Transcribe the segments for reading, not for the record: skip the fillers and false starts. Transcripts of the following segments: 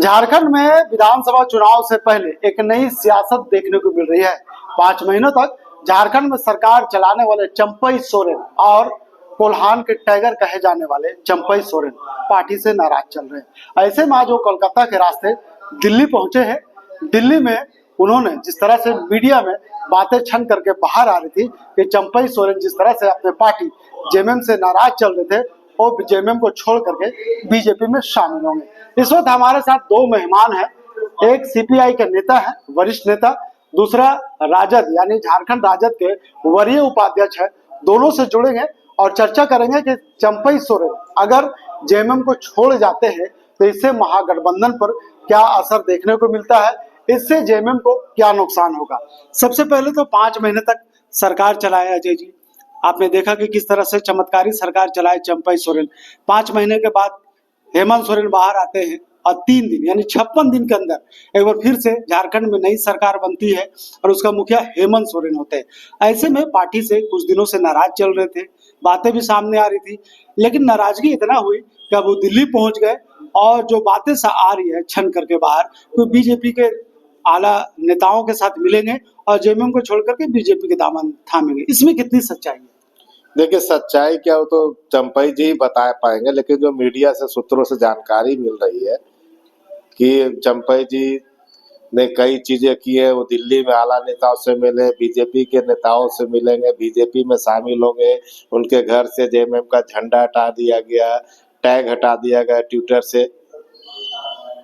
झारखंड में विधानसभा चुनाव से पहले एक नई सियासत देखने को मिल रही है। 5 महीनों तक झारखंड में सरकार चलाने वाले चंपई सोरेन और कोल्हान के टाइगर कहे जाने वाले चंपई सोरेन पार्टी से नाराज चल रहे हैं। ऐसे में आज वो कोलकाता के रास्ते दिल्ली पहुंचे हैं। दिल्ली में उन्होंने जिस तरह से मीडिया में बातें छन करके बाहर आ रही थी कि चंपई सोरेन जिस तरह से अपने पार्टी जेएमएम से नाराज चल रहे थे वो जेएमएम को छोड़ करके बीजेपी में शामिल होंगे। इस वक्त हमारे साथ दो मेहमान हैं। एक सीपीआई के नेता है, वरिष्ठ नेता, दूसरा राजद यानी झारखंड राजद के वरीय उपाध्यक्ष है। दोनों से जुड़ेंगे और चर्चा करेंगे कि चंपई सोरेन अगर जेएमएम को छोड़ जाते हैं तो इससे महागठबंधन पर क्या असर देखने को मिलता है, इससे जेएमएम को क्या नुकसान होगा। सबसे पहले तो 5 महीने तक सरकार चलाए अजय जी, आपने देखा कि किस तरह से चमत्कारी सरकार चलाए चंपई सोरेन। 5 महीने के बाद हेमंत सोरेन बाहर आते हैं और 3 दिन यानी 56 दिन के अंदर एक बार फिर से झारखंड में नई सरकार बनती है और उसका मुखिया हेमंत सोरेन होते हैं। ऐसे में पार्टी से कुछ दिनों से नाराज चल रहे थे, बातें भी सामने आ रही थी, लेकिन नाराजगी इतना हुई कि अब वो दिल्ली पहुंच गए और जो बातें आ रही है छन करके बाहर, तो बीजेपी के आला नेताओं के साथ मिलेंगे और जेएमएम को छोड़ करके बीजेपी के दामन थामेंगे। इसमें कितनी सच्चाई है? देखिए, सच्चाई क्या हो तो चंपई जी ही बता पाएंगे, लेकिन जो मीडिया से सूत्रों से जानकारी मिल रही है कि चंपई जी ने कई चीजें की है। वो दिल्ली में आला नेताओं से मिले, बीजेपी के नेताओं से मिलेंगे, बीजेपी में शामिल होंगे। उनके घर से जेएमएम का झंडा हटा दिया गया, टैग हटा दिया गया ट्विटर से।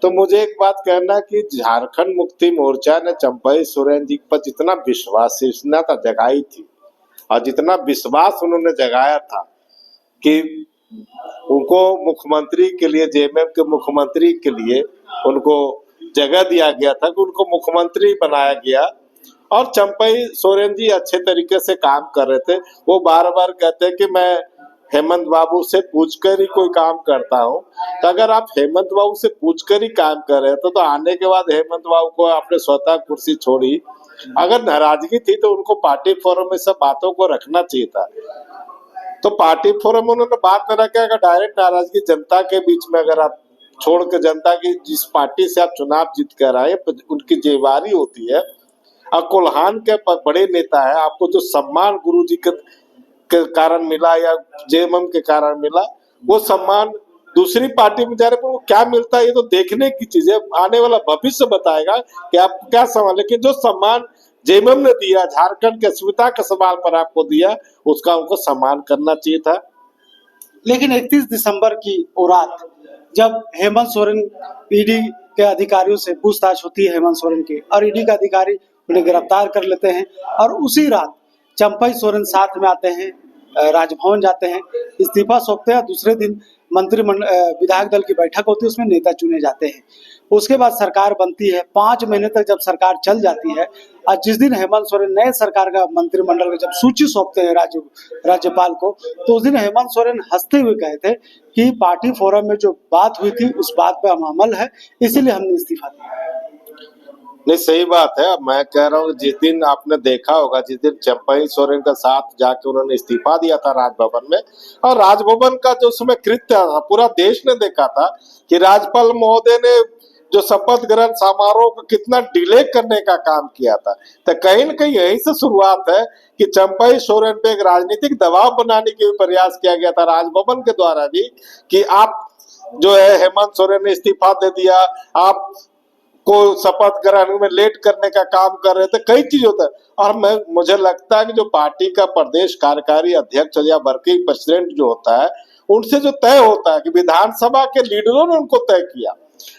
तो मुझे एक बात कहना कि झारखंड मुक्ति मोर्चा ने चंपई सोरेन जी पर जितना विश्वासनीयता जगाई थी और जितना विश्वास उन्होंने जगाया था कि उनको मुख्यमंत्री के लिए, जेएमएम के मुख्यमंत्री के लिए उनको जगह दिया गया था कि उनको मुख्यमंत्री बनाया गया। और चंपई सोरेन जी अच्छे तरीके से काम कर रहे थे। वो बार बार कहते हैं कि मैं हेमंत बाबू से पूछकर ही कोई काम करता हूँ। तो अगर आप हेमंत बाबू से पूछकर ही काम कर रहे थे तो आने के बाद हेमंत बाबू को आपने स्वतः कुर्सी छोड़ी। अगर नाराजगी थी तो उनको पार्टी फोरम में सब बातों को रखना चाहिए था। तो पार्टी फोरम में उन्होंने बात में रखा, अगर डायरेक्ट नाराजगी जनता के बीच में अगर आप छोड़ के जनता की जिस पार्टी से आप चुनाव जीत कर आए उनकी जिम्मेवारी होती है। और कोल्हान के बड़े नेता है, आपको जो सम्मान गुरुजी के कारण मिला या जेएमएम के कारण मिला, वो सम्मान दूसरी पार्टी में जाने पर वो क्या मिलता है ये तो देखने की चीज है। आने वाला भविष्य बताएगा कि आप क्या सम्मान, लेकिन जो सम्मान जेएमएम ने दिया, झारखंड के अस्मिता के सवाल पर आपको दिया, उसका उनको सम्मान करना चाहिए था। लेकिन 31 दिसंबर की वो रात जब हेमंत सोरेन, ईडी के अधिकारियों से पूछताछ होती है हेमंत सोरेन की, और ईडी के अधिकारी उन्हें गिरफ्तार कर लेते हैं और उसी रात चंपई सोरेन साथ में आते हैं, राजभवन जाते हैं, इस्तीफा सौंपते हैं। दूसरे दिन मंत्रिमंडल विधायक दल की बैठक होती है, उसमें नेता चुने जाते हैं। उसके बाद सरकार बनती है। 5 महीने तक जब सरकार चल जाती है और जिस दिन हेमंत सोरेन नए सरकार का मंत्रिमंडल का जब सूची सौंपते हैं राज्यपाल को, तो उस दिन हेमंत सोरेन हंसते हुए कहे थे कि पार्टी फोरम में जो बात हुई थी उस बात पे हम अमल है, इसीलिए हमने इस्तीफा दिया। नहीं, सही बात है। मैं कह रहा हूँ जिस दिन आपने देखा होगा, जिस दिन चंपई सोरेन का साथ जाके उन्होंने इस्तीफा दिया था राजभवन में, और राजभवन का जो उसमें कृत्य था पूरा देश ने देखा था कि राज्यपाल महोदय ने जो शपथ ग्रहण समारोह को कितना डिले करने का काम किया था। तो कहीं न कहीं यही से शुरुआत है कि चंपई सोरेन पे एक राजनीतिक दबाव बनाने के प्रयास किया गया था राजभवन के द्वारा भी कि आप जो है हेमंत सोरेन ने इस्तीफा दे दिया, आप को शपथ ग्रहण में लेट करने का काम कर रहे थे, कई चीज होता है। और मुझे लगता है कि जो पार्टी का प्रदेश कार्यकारी अध्यक्ष या वर्किंग प्रेसिडेंट जो होता है, उनसे जो तय होता है कि विधानसभा के लीडरों ने उनको तय किया।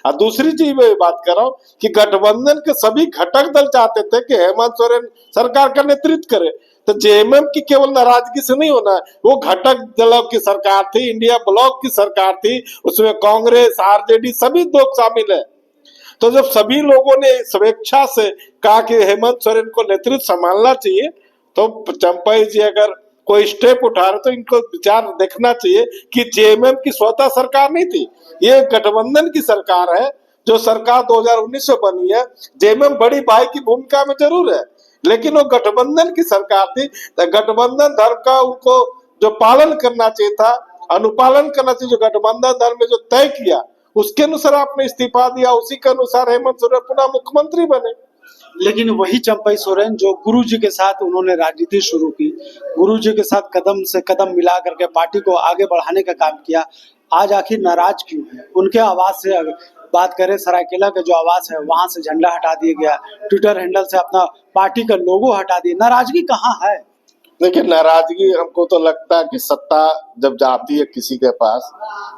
और दूसरी चीज मैं बात कर रहा हूँ कि गठबंधन के सभी घटक दल चाहते थे कि हेमंत सोरेन सरकार का नेतृत्व करे। तो जेएमएम की केवल नाराजगी से नहीं होना है, वो घटक दलों की सरकार थी, इंडिया ब्लॉक की सरकार थी, उसमें कांग्रेस, आरजेडी सभी लोग शामिल है। तो जब सभी लोगों ने स्वेच्छा से कहा कि हेमंत सोरेन को नेतृत्व संभालना चाहिए, तो चंपई जी अगर कोई स्टेप उठा रहे तो इनको विचार देखना चाहिए कि जेएमएम की स्वतः सरकार नहीं थी, ये गठबंधन की सरकार है। जो सरकार 2019 में बनी है, जेएमएम बड़ी भाई की भूमिका में जरूर है, लेकिन वो गठबंधन की सरकार थी। तो गठबंधन धर्म का उनको जो पालन करना चाहिए था, अनुपालन करना चाहिए, जो गठबंधन धर्म में जो तय किया उसके अनुसार आपने इस्तीफा दिया, उसी के अनुसार हेमंत सोरेन पुनः मुख्यमंत्री बने। लेकिन वही चंपई सोरेन जो गुरु जी के साथ उन्होंने राजनीति शुरू की, गुरु जी के साथ कदम से कदम मिला करके पार्टी को आगे बढ़ाने का काम किया, आज आखिर नाराज क्यों है? उनके आवाज से अगर बात करें, सरायकेला का जो आवाज है वहां से झंडा हटा दिया गया, ट्विटर हैंडल से अपना पार्टी का लोगो हटा दिया, नाराजगी कहाँ है? देखिए, नाराजगी हमको तो लगता है कि सत्ता जब जाती है किसी के पास,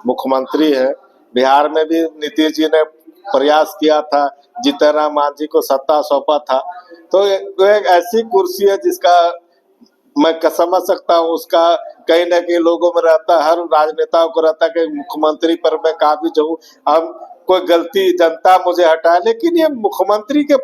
मुख्यमंत्री है, बिहार में भी नीतीश जी ने प्रयास किया था, जीतन राम मांझी को सत्ता सौंपा था, तो एक ऐसी कुर्सी है जिसका मैं समझ सकता हूँ, उसका कहीं ना कहीं लोगों में रहता है, हर राजनेताओं को रहता है कि मुख्यमंत्री पर मैं काबिज हूँ, हम कोई गलती जनता मुझे हटाए, लेकिन ये मुख्यमंत्री के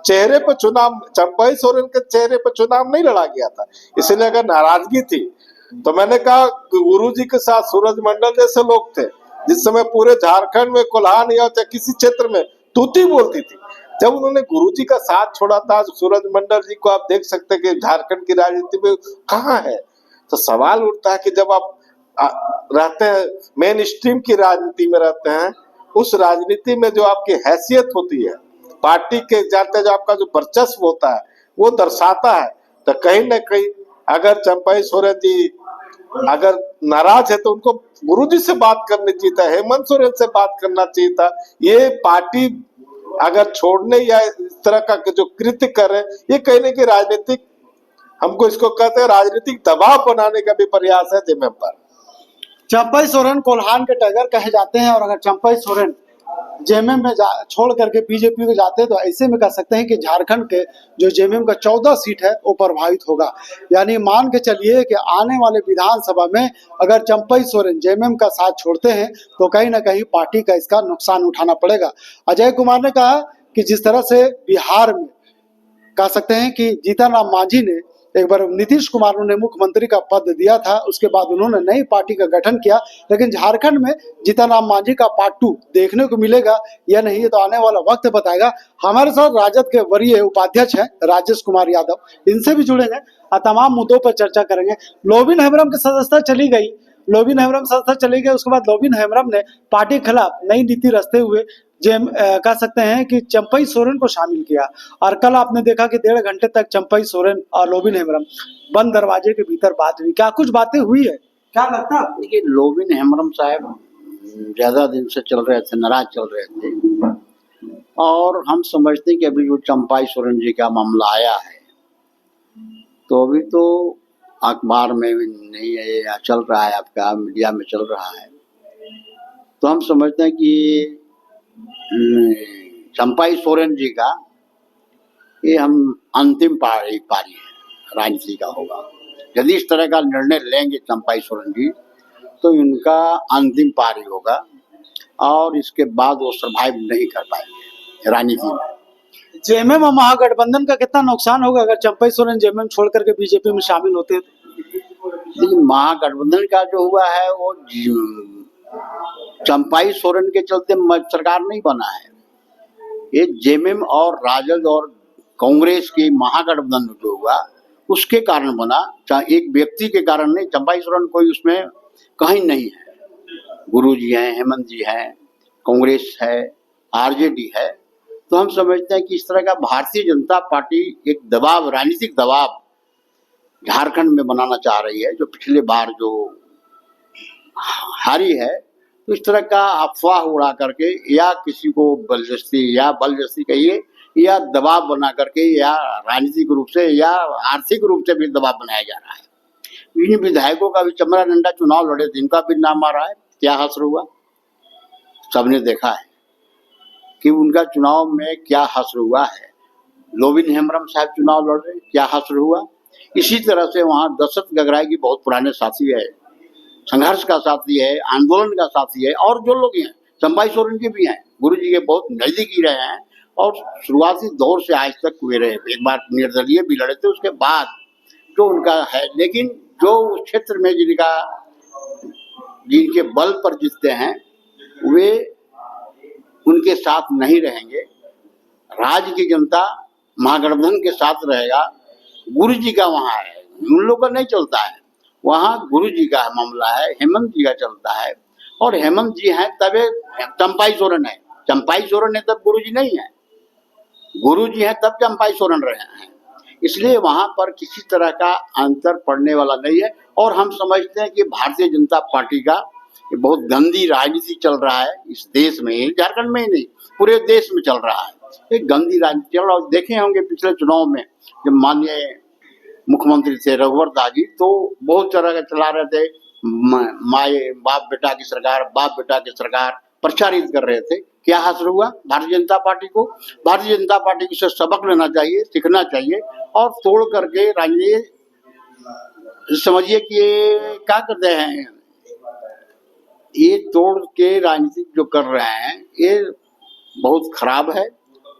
चेहरे पर चुनाव, चंपई सोरेन के चेहरे पर चुनाव नहीं लड़ा गया था, इसलिए अगर नाराजगी थी तो मैंने कहा गुरु जी के साथ सूरज मंडल जैसे लोग थे, जिस समय पूरे झारखंड में कोल्हान या किसी क्षेत्र में तूती बोलती थी, जब उन्होंने गुरुजी का साथ छोड़ा था, सूरज मंडल जी को आप देख सकते हैं कि झारखंड की राजनीति में कहाँ है। तो सवाल उठता है कि जब आप रहते हैं मेन स्ट्रीम की राजनीति में रहते हैं, उस राजनीति में जो आपकी हैसियत होती है, पार्टी के जाते जो आपका जो वर्चस्व होता है वो दर्शाता है, तो कहीं ना कहीं अगर चंपई सोरेन जी अगर नाराज है तो उनको गुरुजी से बात करनी चाहिए था, हेमंत सोरेन से बात करना चाहिए था। ये पार्टी अगर छोड़ने या इस तरह का जो कृत्य कर रहे, ये कहीं ना कहीं राजनीतिक, हमको इसको कहते हैं राजनीतिक दबाव बनाने का भी प्रयास है जेएमएम पर। चंपई सोरेन कोल्हान के टाइगर कहे जाते हैं, और अगर चंपई सोरेन जेएमएम में छोड़ करके बीजेपी को जाते हैं तो ऐसे में कह सकते हैं कि झारखंड के जो जेएमएम का 14 सीट है वो प्रभावित होगा। यानी मान के चलिए कि आने वाले विधानसभा में अगर चंपई सोरेन जेएमएम का साथ छोड़ते हैं तो कहीं ना कहीं पार्टी का इसका नुकसान उठाना पड़ेगा। अजय कुमार ने कहा कि जिस तरह से बिहार में कह सकते हैं कि जीतन राम मांझी ने एक बार नीतीश कुमार ने मुख्यमंत्री का पद दिया था, उसके बाद उन्होंने नई पार्टी का गठन किया, लेकिन झारखंड में जीतन राम मांझी का पार्ट 2 देखने को मिलेगा या नहीं, ये तो आने वाला वक्त बताएगा। हमारे साथ राजद के वरीय उपाध्यक्ष हैं राजेश कुमार यादव, इनसे भी जुड़ेंगे और तमाम मुद्दों पर चर्चा करेंगे। लोबिन हेम्ब्रम की सदस्यता चली गई, लोबिन हेम्ब्रम सदस्यता चली गई, उसके बाद लोबिन हेम्ब्रम ने पार्टी के खिलाफ नई नीति रचते हुए कह सकते हैं कि चंपई सोरेन को शामिल किया, और कल आपने देखा कि 1.5 घंटे तक चंपई सोरेन और लोबिन हेम्ब्रम बंद दरवाजे के भीतर बात हुई। क्या कुछ बातें हुई है, क्या लगता है आपको? देखिए, लोबिन हेम्ब्रम साहब ज्यादा दिन से चल रहे थे, नाराज चल रहे थे, और हम समझते हैं कि अभी जो चंपई सोरेन जी का मामला आया है तो अभी तो अखबार में भी नहीं है या चल रहा है, आपका मीडिया में चल रहा है, तो हम समझते हैं कि चंपई सोरेन जी का ये हम अंतिम पारी है राजनीति का होगा। यदि इस तरह का निर्णय लेंगे चंपई सोरेन जी तो इनका अंतिम पारी होगा, और इसके बाद वो सर्वाइव नहीं कर पाएंगे राजनीति में। जेएमएम और महागठबंधन का कितना नुकसान होगा अगर चंपई सोरेन जेएमएम छोड़ करके बीजेपी में शामिल होते हैं? लेकिन महागठबंधन का जो हुआ है वो चंपई सोरेन के चलते सरकार नहीं बना है, ये जेएमएम और राजद और कांग्रेस की महागठबंधन जो हुआ उसके कारण बना, चाहे एक व्यक्ति के कारण नहीं। चंपई सोरेन कोई उसमें कहीं नहीं है, गुरु जी हैं, हेमंत जी हैं, कांग्रेस है, आरजेडी है, तो हम समझते हैं कि इस तरह का भारतीय जनता पार्टी एक दबाव, राजनीतिक दबाव झारखंड में बनाना चाह रही है, जो पिछले बार जो हारी है, तो इस तरह का अफवाह उड़ा करके या किसी को बलजस्ती कहिए या दबाव बना करके या राजनीतिक रूप से या आर्थिक रूप से भी दबाव बनाया जा रहा है। इन विधायकों का भी चमड़ा डंडा चुनाव लड़े थे, इनका भी नाम आ रहा है, क्या हश्र हुआ? सबने देखा है कि उनका चुनाव में क्या हश्र हुआ है। लोबिन हेम्ब्रम साहब चुनाव लड़ रहे, क्या हश्र हुआ? इसी तरह से वहाँ दशरथ गगराई की बहुत पुराने साथी है, संघर्ष का साथी है, आंदोलन का साथी है, और जो लोग हैं चंपई सोरेन के भी हैं, गुरु जी के बहुत नजदीकी रहे हैं और शुरुआती दौर से आज तक हुए रहे। एक बार निर्दलीय भी लड़े थे, उसके बाद जो उनका है, लेकिन जो उस क्षेत्र में जिनके बल पर जीतते हैं वे उनके साथ नहीं रहेंगे। राज्य की जनता महागठबंधन के साथ रहेगा। गुरु जी का वहाँ है, उन लोगों का नहीं चलता है, वहाँ गुरु जी का मामला है, हेमंत जी का चलता है, और हेमंत जी हैं तब ये चंपाई सोरेन है, चंपाई सोरेन है तब गुरुजी नहीं है, गुरुजी हैं तब चंपाई सोरेन रहे हैं। इसलिए वहां पर किसी तरह का अंतर पड़ने वाला नहीं है। और हम समझते हैं कि भारतीय जनता पार्टी का ये बहुत गंदी राजनीति चल रहा है इस देश में, झारखंड में ही नहीं पूरे देश में चल रहा है एक गंदी राजनीति चल रहा है। देखे होंगे पिछले चुनाव में जब माननीय मुख्यमंत्री थे रघुवर दास जी, तो बहुत तरह का चला रहे थे, माए बाप बेटा की सरकार, बाप बेटा की सरकार प्रचारित कर रहे थे। क्या हासिल हुआ भारतीय जनता पार्टी को? भारतीय जनता पार्टी को सबक लेना चाहिए, सीखना चाहिए और तोड़ करके राजनीति समझिए कि ये क्या करते हैं, ये तोड़ के राजनीति जो कर रहे हैं ये बहुत खराब है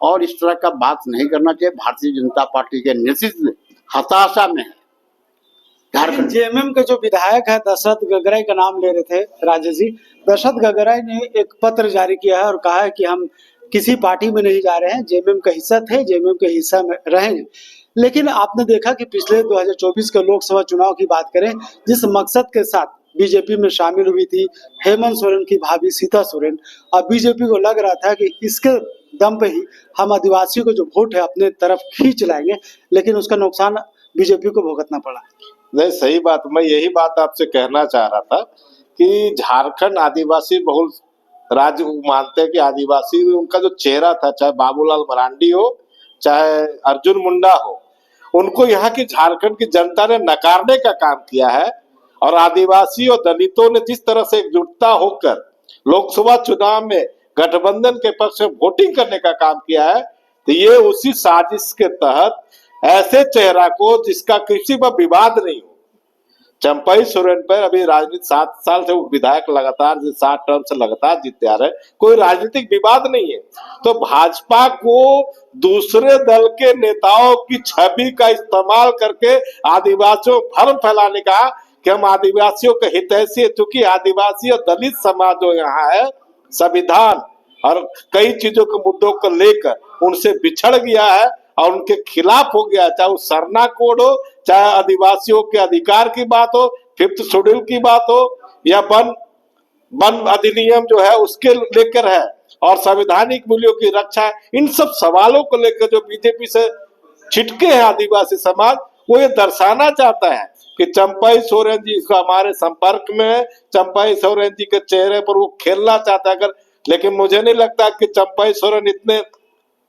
और इस तरह का बात नहीं करना चाहिए। भारतीय जनता पार्टी के नेतृत्व हताशा में है। झारखंड जेएमएम के जो विधायक है दशरथ गगराई का नाम ले रहे थे राजेश जी, दशरथ गगराई ने एक पत्र जारी किया है और कहा है कि हम किसी पार्टी में नहीं जा रहे हैं, जेएमएम का हिस्सा थे, जेएमएम के हिस्सा में रहेंगे। लेकिन आपने देखा कि पिछले 2024 के लोकसभा चुनाव की बात करें, जिस मकसद के साथ बीजेपी में शामिल हुई थी हेमंत सोरेन की भाभी सीता सोरेन, अब बीजेपी को लग रहा था कि इसके दम पे ही हम आदिवासियों को जो वोट है अपने तरफ खींच लाएंगे, लेकिन उसका नुकसान बीजेपी को भुगतना पड़ा। नहीं, सही बात, मैं यही बात आपसे कहना चाह रहा था कि झारखंड आदिवासी बहुल राज्य मानते हैं कि आदिवासी उनका जो चेहरा था, चाहे बाबूलाल मरांडी हो चाहे अर्जुन मुंडा हो, उनको यहाँ की झारखंड की जनता ने नकारने का काम किया है। और आदिवासी और दलितों ने जिस तरह से एकजुटता होकर लोकसभा चुनाव में गठबंधन के पक्ष में वोटिंग करने का काम किया है, तो ये उसी साजिश के तहत ऐसे चेहरा को जिसका किसी पर विवाद नहीं हो, चंपाई सोरेन पर अभी राजनीति 7 साल से वो विधायक लगातार 7 टर्म से लगातार जीतते आ रहे, कोई राजनीतिक विवाद नहीं है। तो भाजपा को दूसरे दल के नेताओं की छवि का इस्तेमाल करके आदिवासियों भ्रम फैलाने का कि हम आदिवासियों के हितैषी, चूंकि आदिवासी और दलित समाज जो यहाँ है संविधान और कई चीजों के मुद्दों को लेकर उनसे बिछड़ गया है और उनके खिलाफ हो गया, चाहे वो सरना कोड हो, चाहे आदिवासियों के अधिकार की बात हो, 5th शेड्यूल की बात हो या वन अधिनियम जो है उसके लेकर है और संवैधानिक मूल्यों की रक्षा, इन सब सवालों को लेकर जो बीजेपी से छिटके हैं आदिवासी समाज, वो ये दर्शाना चाहता है कि चंपाई सोरेन जी इसको हमारे संपर्क में है, चंपाई सोरेन जी के चेहरे पर वो खेलना चाहता है अगर, लेकिन मुझे नहीं लगता कि चंपाई सोरेन इतने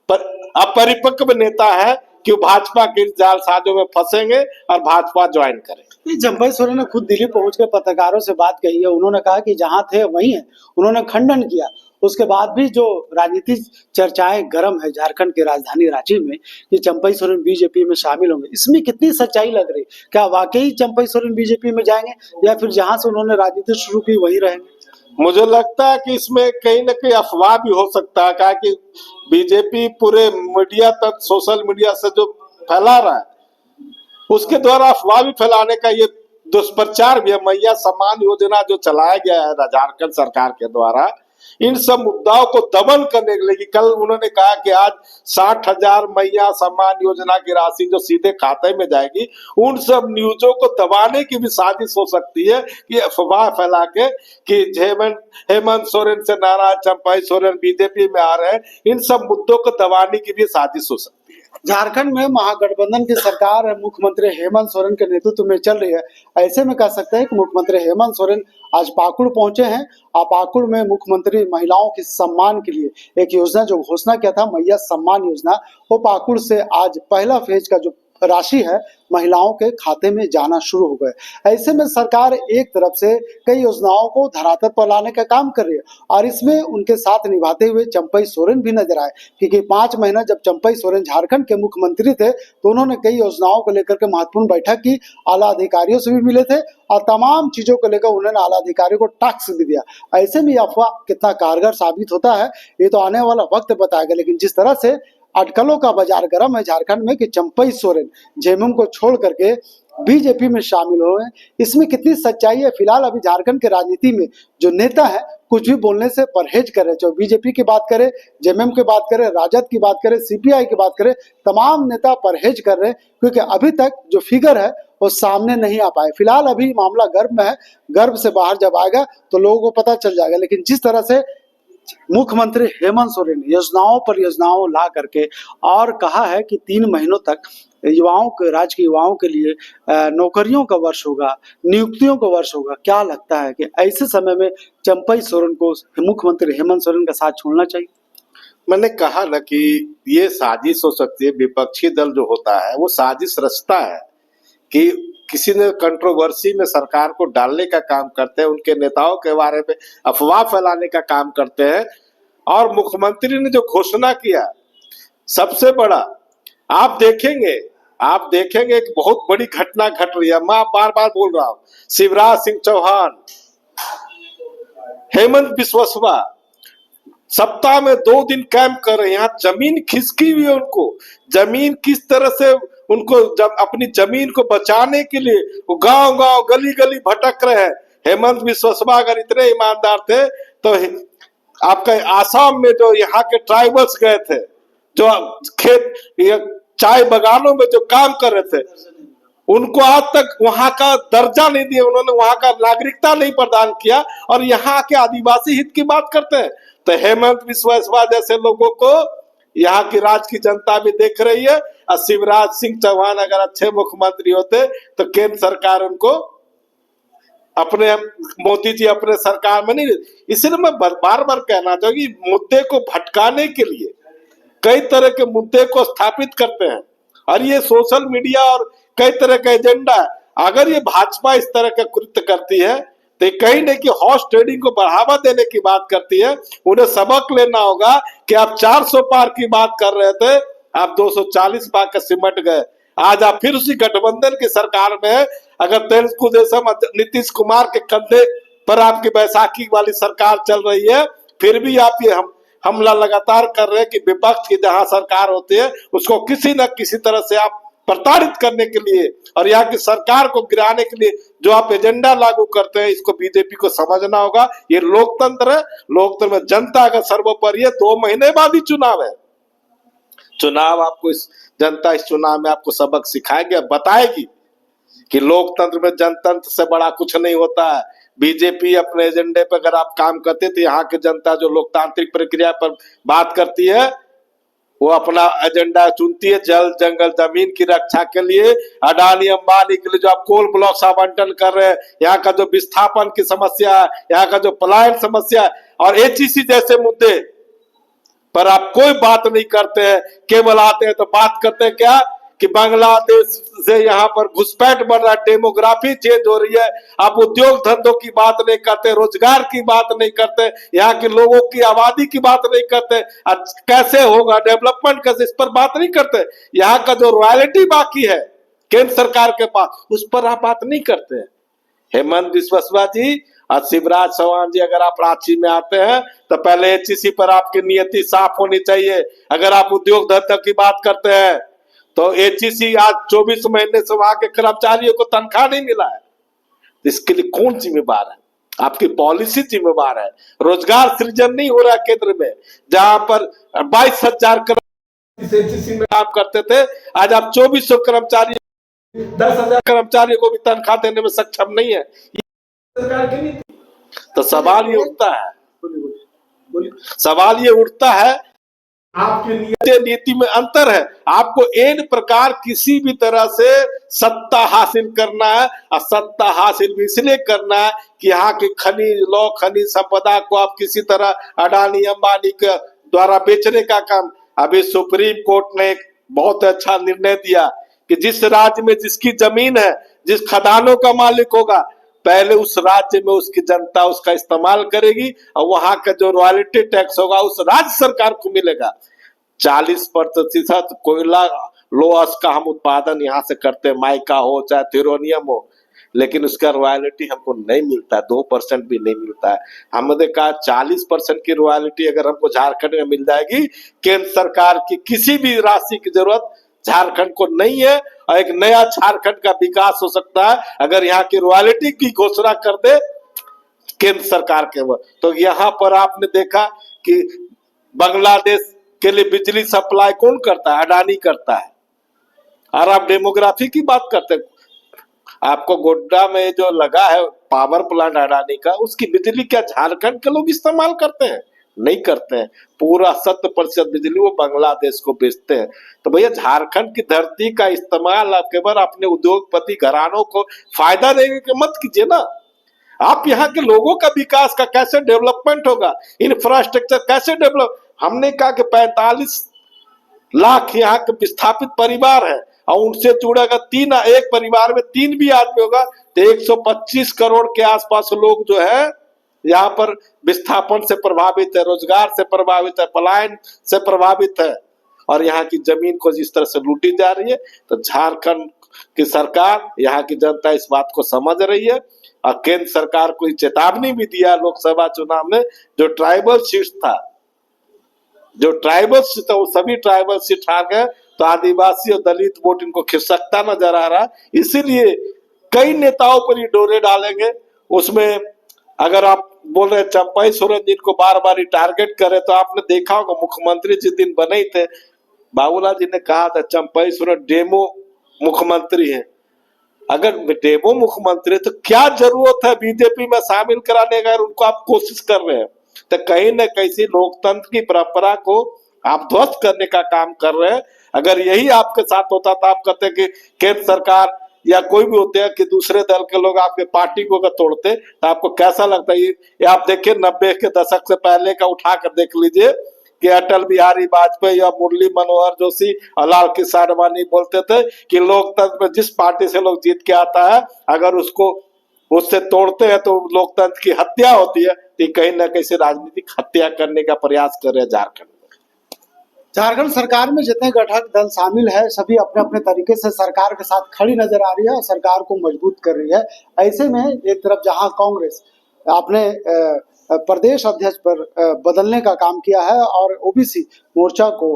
अपरिपक्व नेता है कि भाजपा के जाल साजों में फंसेंगे और भाजपा ज्वाइन करें। चंपाई सोरेन ने खुद दिल्ली पहुंचकर पत्रकारों से बात कही है, उन्होंने कहा कि जहां थे वहीं है, उन्होंने खंडन किया। उसके बाद भी जो राजनीतिक चर्चाएं गर्म है झारखंड की राजधानी रांची में कि चंपाई सोरेन बीजेपी में शामिल होंगे, इसमें कितनी सच्चाई लग रही? क्या वाकई चंपाई सोरेन बीजेपी में जाएंगे या फिर जहां से उन्होंने राजनीति शुरू की वहीं रहेंगे? मुझे लगता है कि इसमें कहीं ना कहीं अफवाह भी हो सकता है, कहा कि बीजेपी पूरे मीडिया तक, सोशल मीडिया से जो फैला रहा है उसके द्वारा अफवाह भी फैलाने का ये दुष्प्रचार भी है। मैया सम्मान योजना जो चलाया गया है झारखंड सरकार के द्वारा, इन सब मुद्दाओं को दमन करने के लिए, कल उन्होंने कहा कि आज 60,000 मैया सम्मान योजना की राशि जो सीधे खाते में जाएगी, उन सब न्यूजों को दबाने की भी साजिश हो सकती है कि अफवाह फैला के कि हेमंत सोरेन से नाराज चंपाई सोरेन बीजेपी में आ रहे हैं, इन सब मुद्दों को दबाने की भी साजिश हो सकती है। झारखंड में महागठबंधन की सरकार मुख्यमंत्री हेमंत सोरेन के नेतृत्व में चल रही है। ऐसे में कह सकते हैं कि मुख्यमंत्री हेमंत सोरेन आज पाकुड़ पहुंचे हैं और पाकुड़ में मुख्यमंत्री महिलाओं के सम्मान के लिए एक योजना जो घोषणा किया था, मैया सम्मान योजना, वो पाकुड़ से आज पहला फेज का जो राशि है महिलाओं के खाते में जाना शुरू हो गए। ऐसे में सरकार एक तरफ से कई योजनाओं को धरातल पर लाने का काम कर रही है और इसमें उनके साथ निभाते हुए चंपाई सोरेन भी नजर आए, क्योंकि 5 महीना जब चंपाई सोरेन झारखंड के मुख्यमंत्री थे तो उन्होंने कई योजनाओं को लेकर के महत्वपूर्ण बैठक की, आला अधिकारियों से भी मिले थे और तमाम चीजों को लेकर उन्होंने आला अधिकारियों को टास्क भी दिया। ऐसे में अफवाह कितना कारगर साबित होता है ये तो आने वाला वक्त बताएगा, लेकिन जिस तरह से अटकलों का बाजार गर्म है झारखंड में कि चंपाई सोरेन जेएमएम को छोड़ करके बीजेपी में शामिल हुए, इसमें कितनी सच्चाई है? फिलहाल अभी झारखंड के राजनीति में जो नेता है कुछ भी बोलने से परहेज कर रहे, चाहे बीजेपी की बात करें, जेएमएम की बात करें, राजद की बात करें, सीपीआई की बात करें, तमाम नेता परहेज कर रहे हैं क्योंकि अभी तक जो फिगर है वो सामने नहीं आ पाए। फिलहाल अभी मामला गर्भ में है, गर्भ से बाहर जब आएगा तो लोगों को पता चल जाएगा। लेकिन जिस तरह से मुख्यमंत्री हेमंत सोरेन ने योजनाओं पर योजनाओं ला करके और कहा है कि 3 महीनों तक युवाओं के, राज्य के युवाओं के लिए नौकरियों का वर्ष होगा, नियुक्तियों का वर्ष होगा, क्या लगता है कि ऐसे समय में चंपई सोरेन को मुख्यमंत्री हेमंत सोरेन का साथ छोड़ना चाहिए? मैंने कहा ना कि ये साजिश हो सकती है। विपक्षी दल जो होता है वो साजिश रचता है कि किसी ने कंट्रोवर्सी में सरकार को डालने का काम करते हैं, उनके नेताओं के बारे में अफवाह फैलाने का काम करते हैं। और मुख्यमंत्री ने जो घोषणा किया सबसे बड़ा, आप देखेंगे एक बहुत बड़ी घटना घट रही है। मैं बार बार बोल रहा हूं, शिवराज सिंह चौहान, हेमंत बिस्वा सप्ताह में 2 दिन कैंप कर रहे हैं। यहाँ जमीन खिसकी हुई है उनको। जमीन किस तरह से उनको जब अपनी जमीन को बचाने के लिए वो गांव गांव गली गली भटक रहे हैं। हेमंत बिस्वा अगर इतने ईमानदार थे तो आपका आसाम में जो यहाँ के ट्राइबल्स गए थे, जो खेत चाय बगानों में जो काम कर रहे थे, उनको आज तक वहां का दर्जा नहीं दिया, उन्होंने वहां का नागरिकता नहीं प्रदान किया और यहाँ के आदिवासी हित की बात करते हैं। तो हेमंत बिस्वा जैसे लोगों को यहाँ की राज्य की जनता भी देख रही है। और शिवराज सिंह चौहान अगर अच्छे मुख्यमंत्री होते तो केंद्र सरकार उनको अपने, मोदी जी अपने सरकार में नहीं। इसलिए मैं बार बार कहना चाहूंगी, मुद्दे को भटकाने के लिए कई तरह के मुद्दे को स्थापित करते हैं और ये सोशल मीडिया और कई तरह का एजेंडा है। अगर ये भाजपा इस तरह का कृत्य करती है तो कहीं नहीं कि हॉर्स ट्रेडिंग को बढ़ावा देने की बात करती है। उन्हें सबक लेना होगा कि आप 400 पार की बात कर रहे थे, आप 240 पार का सिमट गए। आज आप फिर उसी गठबंधन की सरकार में, अगर तेलुगु देशम नीतीश कुमार के कंधे पर आपकी बैसाखी वाली सरकार चल रही है, फिर भी आप ये हमला लगातार कर रहे हैं कि विपक्ष की जहां सरकार होती है उसको किसी न किसी तरह से आप प्रताड़ित करने के लिए और यहाँ की सरकार को गिराने के लिए जो आप एजेंडा लागू करते हैं, इसको बीजेपी को समझना होगा। ये लोकतंत्र है, लोकतंत्र में जनता का सर्वोपरि है। 2 महीने बाद ही चुनाव है। चुनाव आपको जनता इस चुनाव में आपको सबक सिखाएगी, बताएगी कि लोकतंत्र में जनतंत्र से बड़ा कुछ नहीं होता है। बीजेपी अपने एजेंडे पर अगर आप काम करते तो यहाँ की जनता जो लोकतांत्रिक प्रक्रिया पर बात करती है वो अपना एजेंडा चुनती है। जल जंगल जमीन की रक्षा के लिए, अडानी अंबानी के लिए जो आप कोल ब्लॉक आवंटन कर रहे हैं, यहाँ का जो विस्थापन की समस्या है, यहाँ का जो पलायन समस्या है और एचईसी जैसे मुद्दे पर आप कोई बात नहीं करते हैं। केवल आते हैं तो बात करते हैं क्या कि बांग्लादेश से यहाँ पर घुसपैठ बढ़ रहा है, डेमोग्राफी चेंज हो रही है। आप उद्योग धंधों की बात नहीं करते, रोजगार की बात नहीं करते, यहाँ के लोगों की आबादी की बात नहीं करते, कैसे होगा डेवलपमेंट, कैसे, इस पर बात नहीं करते। यहाँ का जो रॉयल्टी बाकी है केंद्र सरकार के पास, उस पर आप बात नहीं करते। हेमंत बिस्वा जी और शिवराज चौहान जी, अगर आप रांची में आते हैं तो पहले एचईसी पर आपकी नियति साफ होनी चाहिए। अगर आप उद्योग धंधों की बात करते हैं तो एचईसी आज 24 महीने से वहां के कर्मचारियों को तनख्वाह नहीं मिला है। इसके लिए कौन जिम्मेवार है? आपकी पॉलिसी जिम्मेवार है। रोजगार सृजन नहीं हो रहा केंद्र में, जहां पर 22,000 कर्मचारी एचईसी में काम करते थे, आज आप 2400 कर्मचारी, 10,000 कर्मचारियों को भी तनख्वाह देने में सक्षम नहीं है। सरकार की नीति। तो सवाल ये उठता है आपकी नीति में अंतर है। आपको इन प्रकार किसी भी तरह से सत्ता हासिल करना है और सत्ता हासिल भी इसलिए करना है कि यहाँ की खनिज संपदा को आप किसी तरह अडानी अंबानी के द्वारा बेचने का काम। अभी सुप्रीम कोर्ट ने एक बहुत अच्छा निर्णय दिया कि जिस राज्य में जिसकी जमीन है, जिस खदानों का मालिक होगा, पहले उस राज्य में उसकी जनता उसका इस्तेमाल करेगी और वहां का जो रॉयल्टी टैक्स होगा उस राज्य सरकार को मिलेगा। 40% कोयला लोअस का हम उत्पादन यहाँ से करते हैं, माइका हो चाहे थेरोनियम हो, लेकिन उसका रॉयल्टी हमको नहीं मिलता है, 2% भी नहीं मिलता है। हमने कहा 40% की रॉयल्टी अगर हमको झारखंड में मिल जाएगी, केंद्र सरकार की किसी भी राशि की जरूरत झारखंड को नहीं है और एक नया झारखंड का विकास हो सकता है अगर यहाँ की रॉयल्टी की घोषणा कर दे केंद्र सरकार के। तो यहाँ पर आपने देखा कि बांग्लादेश के लिए बिजली सप्लाई कौन करता है? अडानी करता है। और आप डेमोग्राफी की बात करते हैं, आपको गोड्डा में जो लगा है पावर प्लांट अडानी का, उसकी बिजली क्या झारखंड के लोग इस्तेमाल करते हैं? नहीं करते हैं। पूरा 100% बिजली वो बांग्लादेश को बेचते हैं। तो भैया झारखंड की धरती का इस्तेमाल आप केवल अपने उद्योगपति घरानों को फायदा देने के मत कीजिए ना। आप यहाँ के लोगों का विकास का कैसे डेवलपमेंट होगा, इंफ्रास्ट्रक्चर कैसे डेवलप। हमने कहा कि 45 लाख यहाँ के विस्थापित परिवार है और उनसे जुड़ा अगर एक परिवार में 3 भी आदमी होगा तो 125 करोड़ के आसपास लोग जो है यहाँ पर विस्थापन से प्रभावित है, रोजगार से प्रभावित है, पलायन से प्रभावित है और यहाँ की जमीन को जिस तरह से लूटी जा रही है। तो झारखंड की सरकार, यहाँ की जनता इस बात को समझ रही है और केंद्र सरकार को चेतावनी भी दिया लोकसभा चुनाव में। जो ट्राइबल सीट था, वो सभी ट्राइबल सीट आ गए तो आदिवासी और दलित वोट इनको खिसकता नजर आ रहा। इसीलिए कई नेताओं पर ये डोरे डालेंगे। उसमें अगर आप बोल रहे चंपई सोरेन जिनको बार बार ही टारगेट करे, तो आपने देखा होगा मुख्यमंत्री जिस दिन बने ही थे, बाबूलाल जी ने कहा था चंपई सोरेन डेमो मुख्यमंत्री है। अगर डेमो मुख्यमंत्री तो क्या जरूरत है बीजेपी में शामिल कराने का? उनको आप कोशिश कर रहे हैं तो कहीं न कहीं लोकतंत्र की परंपरा को आप ध्वस्त करने का काम कर रहे हैं। अगर यही आपके साथ होता तो आप कहते कि केंद्र सरकार या कोई भी होते हैं कि दूसरे दल के लोग आपके पार्टी को अगर तोड़ते तो आपको कैसा लगता है? ये आप देखिए 90 के दशक से पहले का उठा कर देख लीजिए कि अटल बिहारी वाजपेयी या मुरली मनोहर जोशी और लाल कृष्ण आडवाणी बोलते थे कि लोकतंत्र में जिस पार्टी से लोग जीत के आता है अगर उससे तोड़ते हैं तो लोकतंत्र की हत्या होती है। तो कहीं ना कहीं से राजनीतिक हत्या करने का प्रयास कर रहे हैं झारखंड में। झारखंड सरकार में जितने घटक दल शामिल है सभी अपने अपने तरीके से सरकार के साथ खड़ी नजर आ रही है और सरकार को मजबूत कर रही है। ऐसे में एक तरफ जहां कांग्रेस अपने प्रदेश अध्यक्ष पर बदलने का काम किया है और ओबीसी मोर्चा को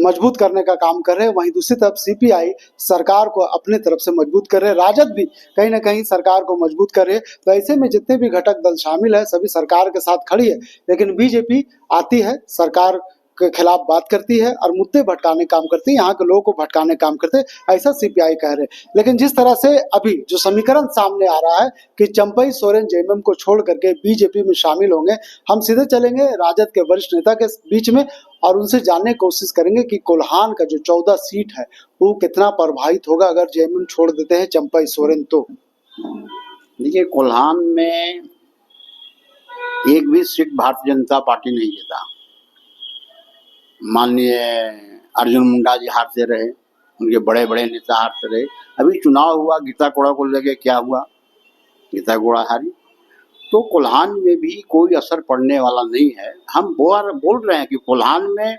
मजबूत करने का काम कर रहे हैं, वहीं दूसरी तरफ सीपीआई सरकार को अपने तरफ से मजबूत कर रहे हैं, राजद भी कहीं ना कहीं सरकार को मजबूत कर रहे हैं। तो ऐसे में जितने भी घटक दल शामिल है सभी सरकार के साथ खड़ी है, लेकिन बीजेपी आती है, सरकार के खिलाफ बात करती है और मुद्दे भटकाने काम करती है, यहाँ के लोगों को भटकाने काम करते हैं, ऐसा सीपीआई कह रहे हैं। लेकिन जिस तरह से अभी जो समीकरण सामने आ रहा है कि चंपई सोरेन जेएमएम को छोड़ करके बीजेपी में शामिल होंगे, हम सीधे चलेंगे राजद के वरिष्ठ नेता के बीच में और उनसे जानने की कोशिश करेंगे कि कोल्हान का जो 14 सीट है वो कितना प्रभावित होगा अगर जेएमएम छोड़ देते हैं चंपई सोरेन। तो देखिए, कोल्हान में एक भी सीट भारतीय जनता पार्टी नहीं जीता। माननीय अर्जुन मुंडा जी हारते रहे, उनके बड़े बड़े नेता हारते रहे। अभी चुनाव हुआ, गीता कोड़ा को लेके क्या हुआ, गीता कोड़ा हारी। तो कोल्हान में भी कोई असर पड़ने वाला नहीं है। हम बोल रहे हैं कि कोल्हान में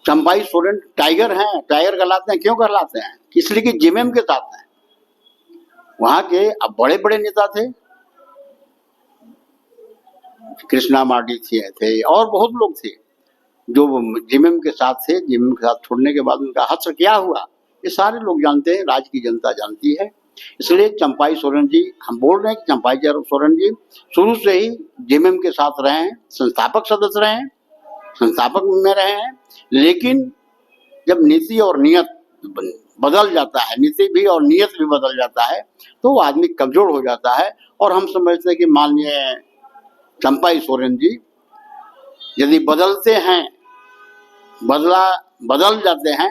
चंपई सोरेन टाइगर हैं, टाइगर कहलाते हैं। क्यों कहलाते हैं? इसलिए कि जेएमएम के साथ हैं। वहां के अब बड़े बड़े नेता थे, कृष्णा मार्डी थे और बहुत लोग थे जो जेएमएम के साथ थे। जेएमएम के साथ छोड़ने के बाद उनका हश्र क्या हुआ ये सारे लोग जानते हैं, राज्य की जनता जानती है। इसलिए चंपई सोरेन जी, हम बोल रहे हैं कि चंपई सोरेन जी शुरू से ही जेएमएम के साथ रहे हैं, संस्थापक सदस्य रहे हैं, संस्थापक में रहे हैं। लेकिन जब नीति और नियत बदल जाता है, नीति भी और नियत भी बदल जाता है तो वो आदमी कमजोर हो जाता है। और हम समझते हैं कि माननीय चंपई सोरेन जी यदि बदलते हैं, बदल जाते हैं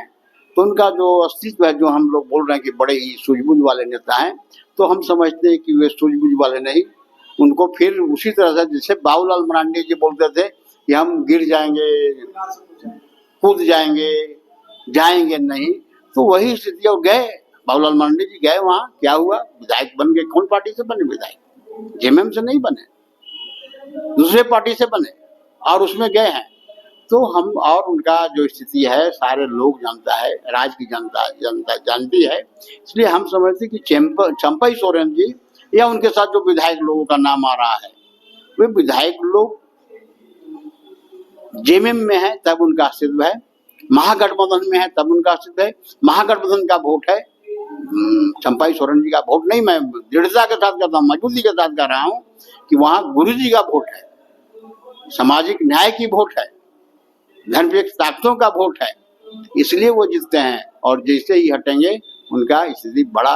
तो उनका जो अस्तित्व है, जो हम लोग बोल रहे हैं कि बड़े ही सूझबूझ वाले नेता हैं, तो हम समझते हैं कि वे सूझबूझ वाले नहीं। उनको फिर उसी तरह से जैसे बाबूलाल मरांडी जी बोलते थे कि हम गिर जाएंगे, कूद जाएंगे नहीं, तो वही स्थिति। और गए बाबूलाल मरांडी जी, गए वहाँ, क्या हुआ? विधायक बन गए। कौन पार्टी से बने विधायक? जेएमएम से नहीं बने, दूसरे पार्टी से बने और उसमें गए हैं। तो हम और उनका जो स्थिति है सारे लोग जानता है, राज्य की जनता जानती है। इसलिए हम समझते कि चंपई सोरेन जी या उनके साथ जो विधायक लोगों का नाम आ रहा है, वे विधायक लोग जेएमएम में है तब उनका अस्तित्व है, महागठबंधन में है तब उनका अस्तित्व है। महागठबंधन का वोट है, चंपई सोरेन जी का वोट नहीं। मैं दृढ़ता के साथ कहता हूँ, मजबूती के साथ कह रहा हूँ कि वहाँ गुरु जी का वोट है, सामाजिक न्याय की वोट है, धर्मनिरपेक्ष ताकतों का वोट है। इसलिए वो जीतते हैं और जैसे ही हटेंगे उनका स्थिति बड़ा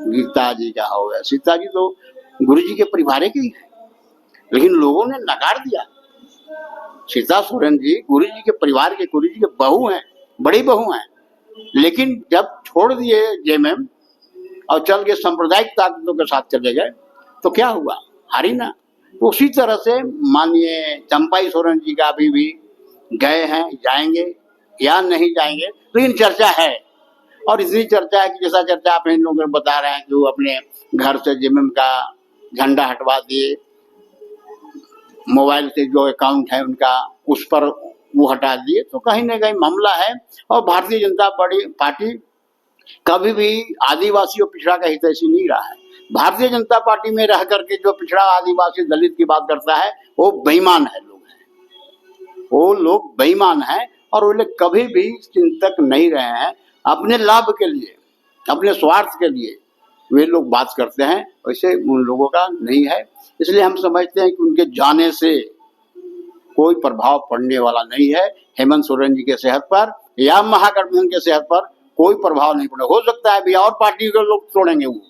गीता जी का हो गया, सीता जी तो गुरु जी के परिवार की है, लेकिन लोगों ने नकार दिया। सीता सोरेन जी गुरु जी के परिवार के, गुरु जी के बहू हैं, बड़ी बहू हैं, लेकिन जब छोड़ दिए जेएमएम और चल के सांप्रदायिक ताकतों के साथ चले गए तो क्या हुआ, हारी ना। तो उसी तरह से माननीय चंपाई सोरेन जी का अभी भी गए हैं, जाएंगे या नहीं जाएंगे, लेकिन चर्चा है। और इतनी चर्चा है कि जैसा चर्चा आप इन लोगों को बता रहे हैं कि वो अपने घर से जेएमएम का झंडा हटवा दिए, मोबाइल से जो अकाउंट है उनका उस पर वो हटा दिए, तो कहीं ना कहीं मामला है। और भारतीय जनता पार्टी कभी भी आदिवासी और पिछड़ा का हितैषी नहीं रहा है। भारतीय जनता पार्टी में रह करके जो पिछड़ा, आदिवासी, दलित की बात करता है वो बेईमान है, लोग हैं वो लोग बेईमान हैं। और वो लोग कभी भी चिंतक नहीं रहे हैं, अपने लाभ के लिए, अपने स्वार्थ के लिए वे लोग बात करते हैं, वैसे उन लोगों का नहीं है। इसलिए हम समझते हैं कि उनके जाने से कोई प्रभाव पड़ने वाला नहीं है हेमंत सोरेन जी के सेहत पर या महागठबंधन के सेहत पर, कोई प्रभाव नहीं पड़ेगा। हो सकता है भी और पार्टी के लोग तोड़ेंगे, वो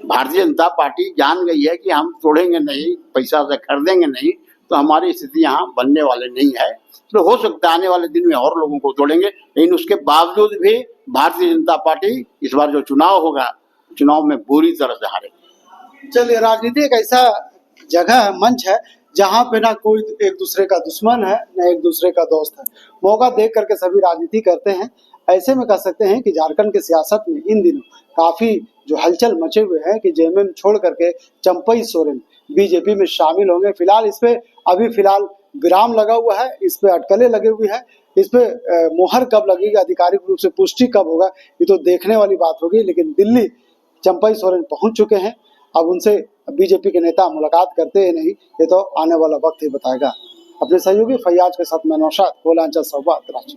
भारतीय जनता पार्टी जान गई है कि हम तोड़ेंगे नहीं, पैसा से खरीदेंगे नहीं, तो हमारी स्थिति यहाँ बनने वाले नहीं है। तो हो सकता है आने वाले दिन में और लोगों को तोड़ेंगे, लेकिन उसके बावजूद भी भारतीय जनता पार्टी इस बार जो चुनाव होगा, चुनाव में बुरी तरह से हारेगी। चलिए, राजनीति एक ऐसा जगह है, मंच है, जहाँ पे ना कोई एक दूसरे का दुश्मन है, ना एक दूसरे का दोस्त है। मौका देख करके सभी राजनीति करते हैं। ऐसे में कह सकते हैं कि झारखंड की सियासत में इन दिनों काफी जो हलचल मचे हुए हैं कि जेएमएम छोड़ करके चंपई सोरेन बीजेपी में शामिल होंगे। फिलहाल इस पे फिलहाल विराम लगा हुआ है, इस पे अटकलें लगे हुए हैं। इस पे मोहर कब लगेगी, आधिकारिक रूप से पुष्टि कब होगा, ये तो देखने वाली बात होगी। लेकिन दिल्ली चंपई सोरेन पहुंच चुके हैं, अब उनसे बीजेपी के नेता मुलाकात करते हैं नहीं, ये तो आने वाला वक्त ही बताएगा। अपने सहयोगी फैयाज के साथ मैं नौशाद, कोलांचल संवाद, रांची।